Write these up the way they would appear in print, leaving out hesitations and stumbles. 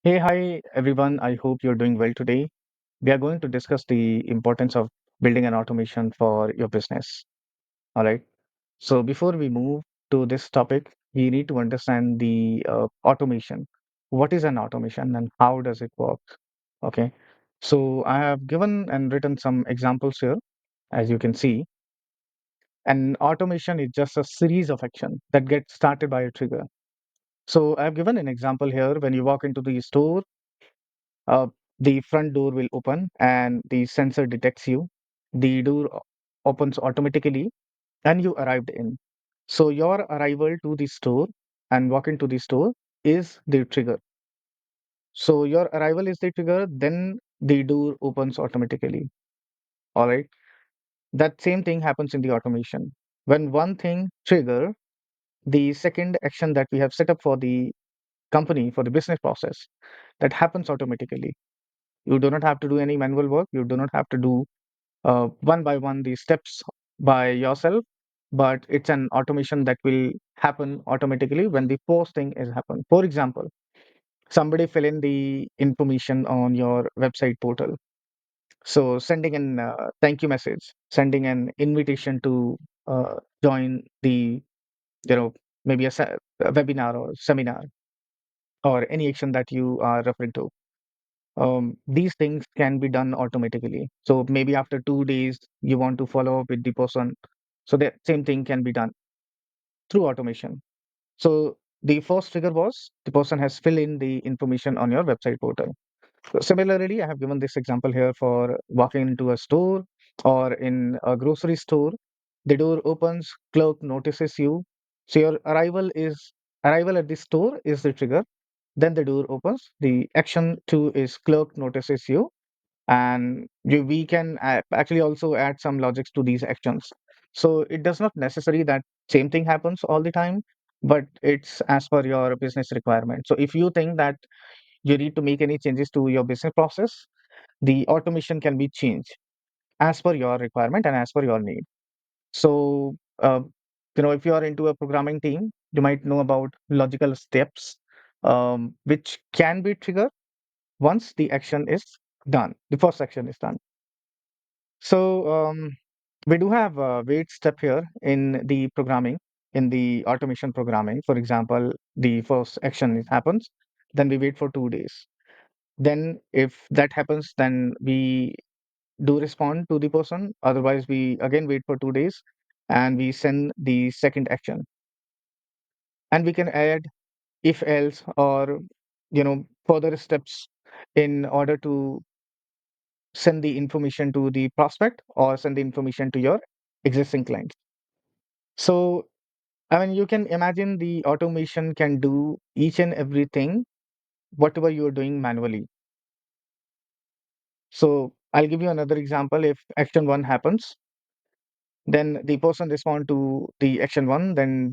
Hey, hi everyone. I hope you're doing well today. We are going to discuss the importance of building an automation for your business. All right. So before we move to this topic, we need to understand the automation. What is an automation and how does it work? Okay. So I have given and written some examples here. As you can see, an automation is just a series of action that gets started by a trigger. So I've given an example here. When you walk into the store, uh, the front door will open and the sensor detects you. The door opens automatically and you arrived in. So your arrival to the store and walk into the store is the trigger. So your arrival is the trigger, then the door opens automatically. All right. That same thing happens in the automation. When one thing trigger, the second action that we have set up for the company, for the business process, that happens automatically. You do not have to do any manual work. You do not have to do one by one these steps by yourself, but it's an automation that will happen automatically when the posting is happen. For example, somebody fill in the information on your website portal. So sending an thank you message, sending an invitation to join the, you know, maybe a webinar or seminar or any action that you are referring to. These things can be done automatically. So maybe after 2 days, you want to follow up with the person. So that same thing can be done through automation. So the first trigger was the person has filled in the information on your website portal. So similarly, I have given this example here for walking into a store or in a grocery store. The door opens, clerk notices you. So your arrival at the store is the trigger. Then the door opens. The action two is clerk notices you, and we can actually also add some logics to these actions. So it does not necessary that same thing happens all the time, but it's as per your business requirement. So if you think that you need to make any changes to your business process, the automation can be changed as per your requirement and as per your need. So if you are into a programming team, you might know about logical steps, which can be triggered once the action is done, the first action is done. So we do have a wait step here in the programming, in the automation programming. For example, the first action happens, then we wait for 2 days. Then if that happens, then we do respond to the person. Otherwise, we again wait for 2 days and we send the second action. And we can add if else or further steps in order to send the information to the prospect or send the information to your existing clients. So, I mean, you can imagine the automation can do each and everything, whatever you're doing manually. So, I'll give you another example. If action one happens, then the person respond to the action one, then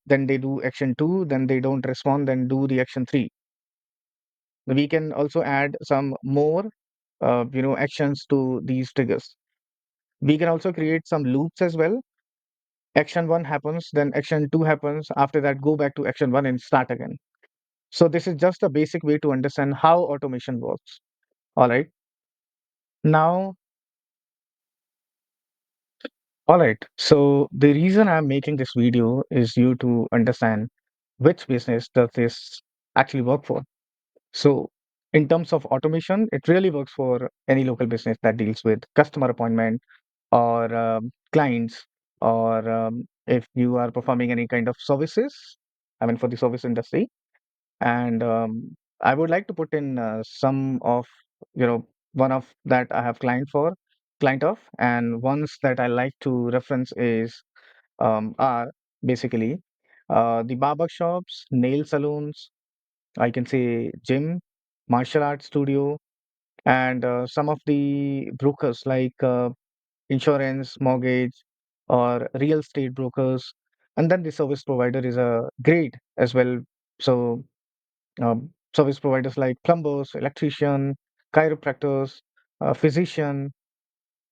they do action two, then they don't respond, then do the action three. We can also add some more, actions to these triggers. We can also create some loops as well. Action one happens, then action two happens. After that, go back to action one and start again. So this is just a basic way to understand how automation works. All right. Now, all right. So the reason I'm making this video is you to understand which business does this actually work for. So in terms of automation, it really works for any local business that deals with customer appointment or clients, or if you are performing any kind of services, I mean, for the service industry. And I would like to put in some of, one of that I have client of, and ones that I like to reference is are basically the barber shops, nail salons, I can say gym, martial arts studio, and some of the brokers like insurance, mortgage, or real estate brokers. And then the service provider is a grade as well. So service providers like plumbers, electrician, chiropractors, physician.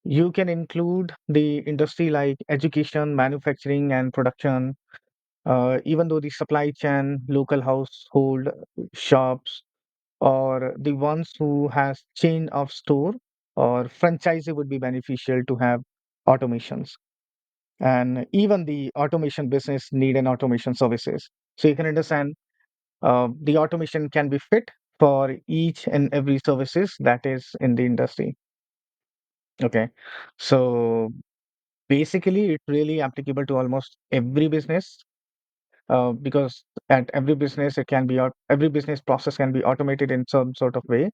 You can include the industry like education, manufacturing, and production. Even though the supply chain, local household shops, or the ones who has chain of store or franchisee would be beneficial to have automations. And even the automation business need an automation services. So you can understand the automation can be fit for each and every services that is in the industry. Okay. So basically, it's really applicable to almost every business, because at every business, every business process can be automated in some sort of way.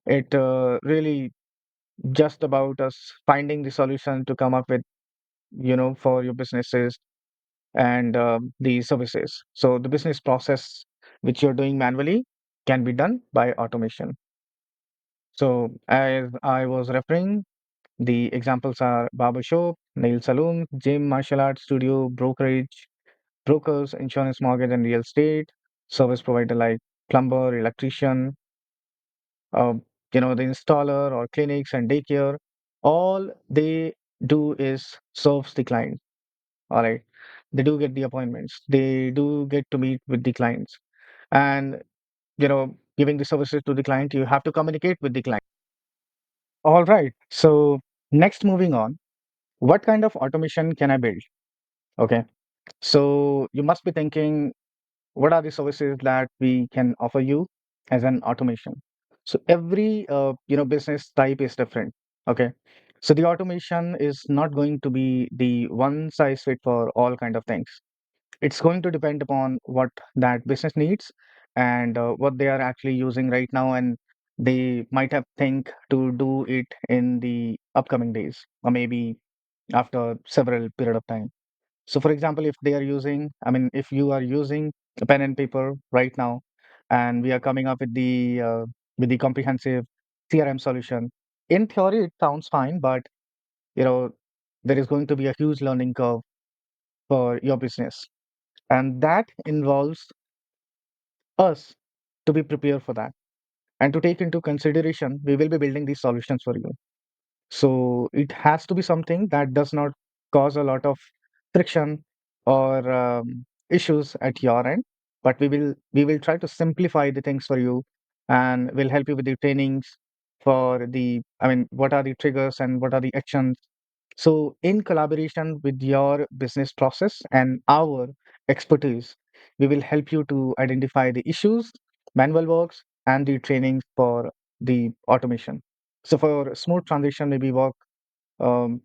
It really just about us finding the solution to come up with, for your businesses and the services. So the business process which you're doing manually can be done by automation. So as I was referring, the examples are barber shop, nail salon, gym, martial arts studio, brokerage, brokers, insurance, mortgage, and real estate, service provider like plumber, electrician, uh, the installer or clinics and daycare. All they do is serves the client. All right. They do get the appointments. They do get to meet with the clients. And, giving the services to the client, you have to communicate with the client. All right. So next, moving on, what kind of automation can I build? Okay. So you must be thinking, what are the services that we can offer you as an automation? So every business type is different. Okay. So the automation is not going to be the one size fit for all kind of things. It's going to depend upon what that business needs and what they are actually using right now, and they might have think to do it in the upcoming days or maybe after several period of time. So for example, if they are using, I mean, if you are using a pen and paper right now, and we are coming up with the comprehensive CRM solution, in theory it sounds fine, but you know there is going to be a huge learning curve for your business, and that involves us to be prepared for that and to take into consideration we will be building these solutions for you. So it has to be something that does not cause a lot of friction or issues at your end, but we will try to simplify the things for you, and we'll help you with the trainings for the, I mean, what are the triggers and what are the actions. So in collaboration with your business process and our expertise, we will help you to identify the issues, manual works, and the trainings for the automation. So for smooth transition, maybe work um,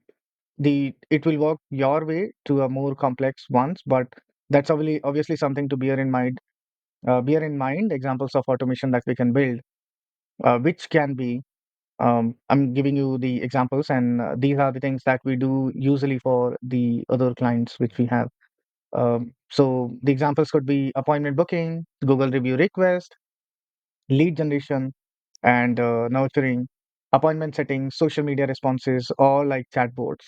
the it will work your way to a more complex ones, but that's obviously something to bear in mind. Bear in mind examples of automation that we can build, which can be. I'm giving you the examples, and these are the things that we do usually for the other clients which we have. So the examples could be appointment booking, Google review request, lead generation, and nurturing, appointment setting, social media responses, or like chatbots.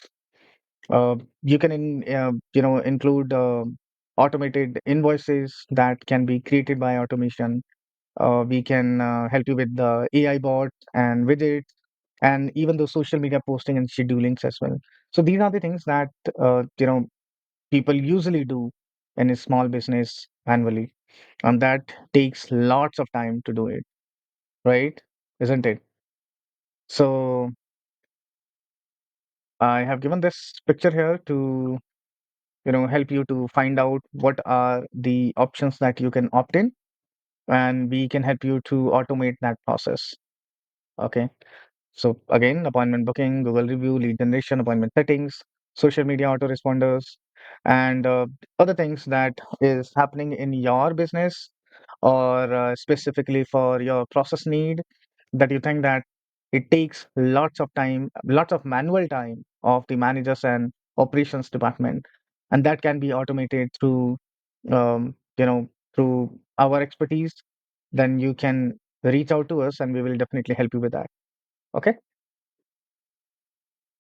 You can include automated invoices that can be created by automation. We can help you with the AI bot and widgets, and even the social media posting and schedulings as well. So these are the things that people usually do in a small business annually, and that takes lots of time to do it, right? Isn't it? So I have given this picture here to help you to find out what are the options that you can opt in, and we can help you to automate that process. Okay. So again, appointment booking, Google review, lead generation, appointment settings, social media autoresponders, and other things that is happening in your business, or specifically for your process need, that you think that it takes lots of time, lots of manual time of the managers and operations department, and that can be automated through um, you know through our expertise. Then you can reach out to us, and we will definitely help you with that. Okay.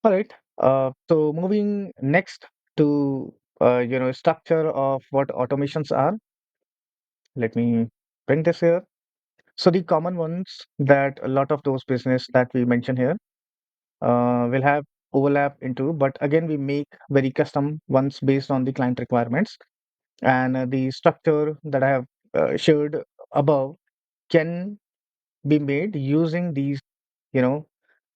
All right. So moving next to structure of what automations are. Let me bring this here. So the common ones that a lot of those business that we mention here will have overlap into, but again we make very custom ones based on the client requirements, and the structure that I have shared above can be made using these, you know,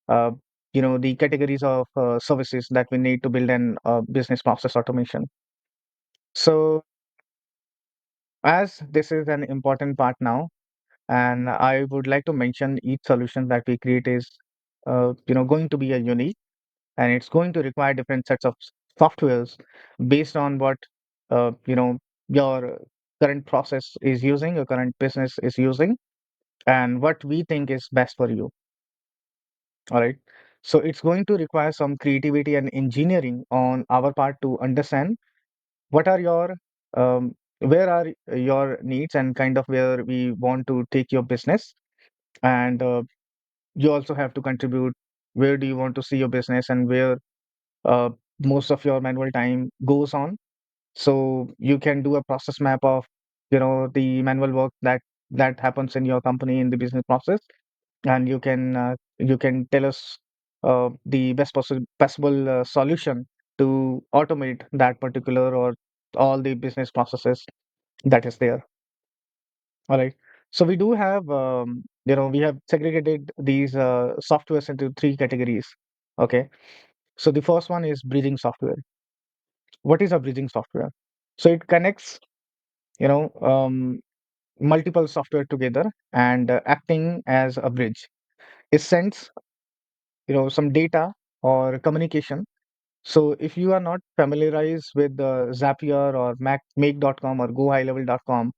uh, the categories of services that we need to build an business process automation. So, as this is an important part now, and I would like to mention each solution that we create is, going to be a unique, and it's going to require different sets of softwares based on what, your current process is using, your current business is using, and what we think is best for you. All right. So it's going to require some creativity and engineering on our part to understand what are your, where are your needs and kind of where we want to take your business. And you also have to contribute where do you want to see your business and where uh, most of your manual time goes on. So you can do a process map of, the manual work that happens in your company in the business process, and you can tell us the best possible solution to automate that particular or all the business processes that is there. All right. So we do have, we have segregated these softwares into three categories. Okay. So the first one is bridging software. What is a bridging software? So it connects, you know, multiple software together and acting as a bridge. It sends, some data or communication. So if you are not familiarized with Zapier or Make.com or GoHighLevel.com,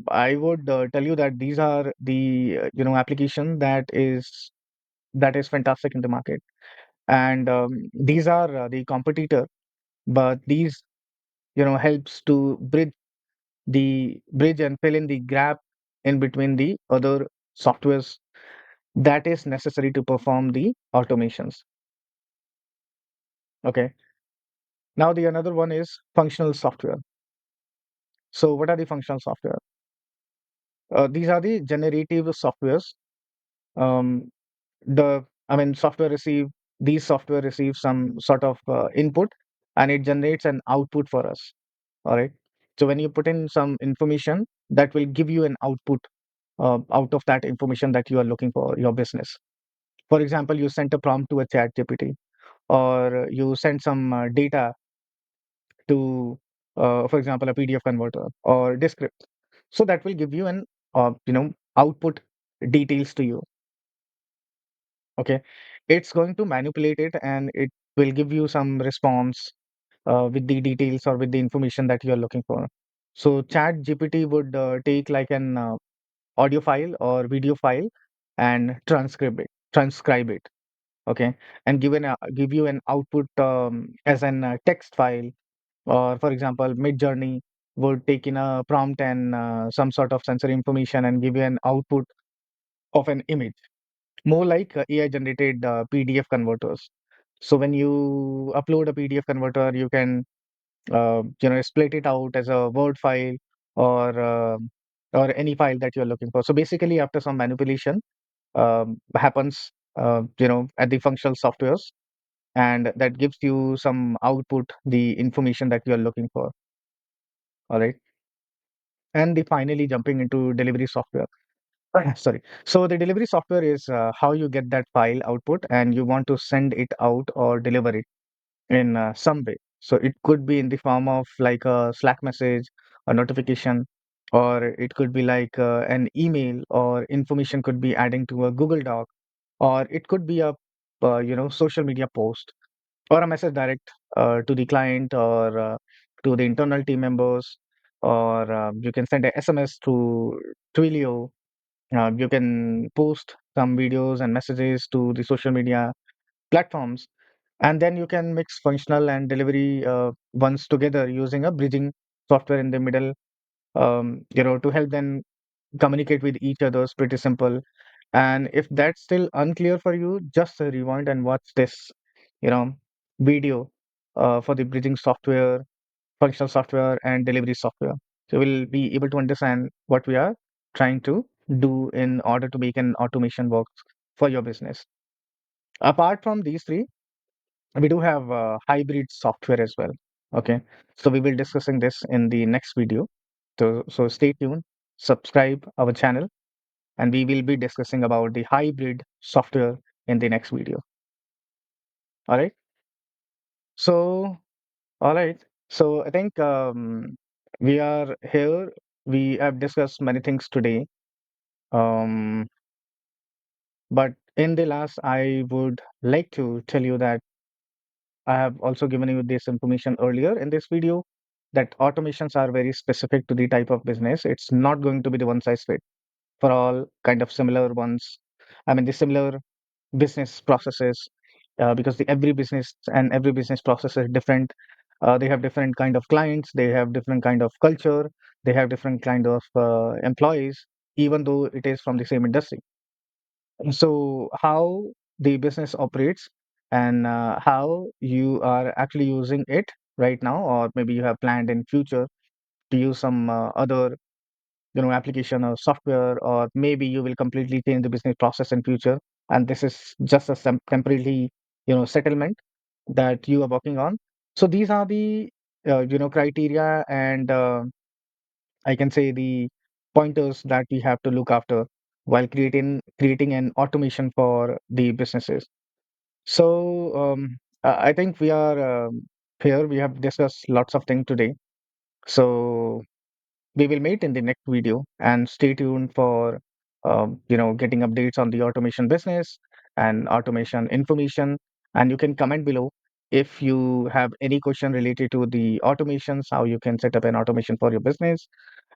I would tell you that these are the application that is fantastic in the market, and these are the competitor, but these helps to bridge and fill in the gap in between the other softwares that is necessary to perform the automations. Okay. Now the another one is functional software. So what are the functional software? These are the generative softwares. Um, software receive these software receive some sort of input, and it generates an output for us. All right. So when you put in some information, that will give you an output out of that information that you are looking for your business. For example, you sent a prompt to a chat GPT, or you sent some data to, for example, a PDF converter or Descript. So that will give you an, output details to you. Okay, it's going to manipulate it and it will give you some response with the details or with the information that you are looking for. So Chat GPT would take like an audio file or video file and transcribe it. Okay, and give you an output as an text file. Or for example, Midjourney would take in a prompt and some sort of sensory information and give you an output of an image, more like AI generated PDF converters. So when you upload a PDF converter, you can split it out as a Word file or or any file that you're looking for. So basically, after some manipulation happens, at the functional softwares, and that gives you some output, the information that you're looking for. All right. And the finally jumping into delivery software. Sorry. So the delivery software is how you get that file output and you want to send it out or deliver it in some way. So it could be in the form of like a Slack message, a notification, or it could be like an email, or information could be adding to a Google Doc, or it could be a social media post or a message direct to the client or to the internal team members, or you can send a SMS to Twilio. You can post some videos and messages to the social media platforms, and then you can mix functional and delivery ones together using a bridging software in the middle, to help them communicate with each other. Is pretty simple. And if that's still unclear for you, just rewind and watch this, you know, video for the bridging software, functional software, and delivery software. So we'll be able to understand what we are trying to do in order to make an automation work for your business. Apart from these three, we do have hybrid software as well. Okay, so we will discussing this in the next video. So stay tuned, subscribe our channel, and we will be discussing about the hybrid software in the next video. All right. So, all right. So I think we are here. We have discussed many things today. Um, but in the last, I would like to tell you that I have also given you this information earlier in this video that automations are very specific to the type of business. It's not going to be the one size fit for all kind of similar ones. I mean, the similar business processes, because every business and every business process is different. They have different kind of clients, they have different kind of culture, they have different kind of employees, even though it is from the same industry. So how the business operates and how you are actually using it right now, or maybe you have planned in future to use some other application or software, or maybe you will completely change the business process in future, and this is just a temporarily settlement that you are working on. So these are the criteria and I can say the pointers that we have to look after while creating an automation for the businesses. So I think we are here. We have discussed lots of things today. So we will meet in the next video and stay tuned for getting updates on the automation business and automation information. And you can comment below if you have any question related to the automations, how you can set up an automation for your business.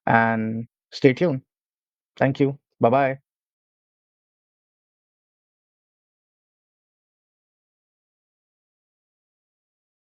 And stay tuned. Thank you. Bye bye.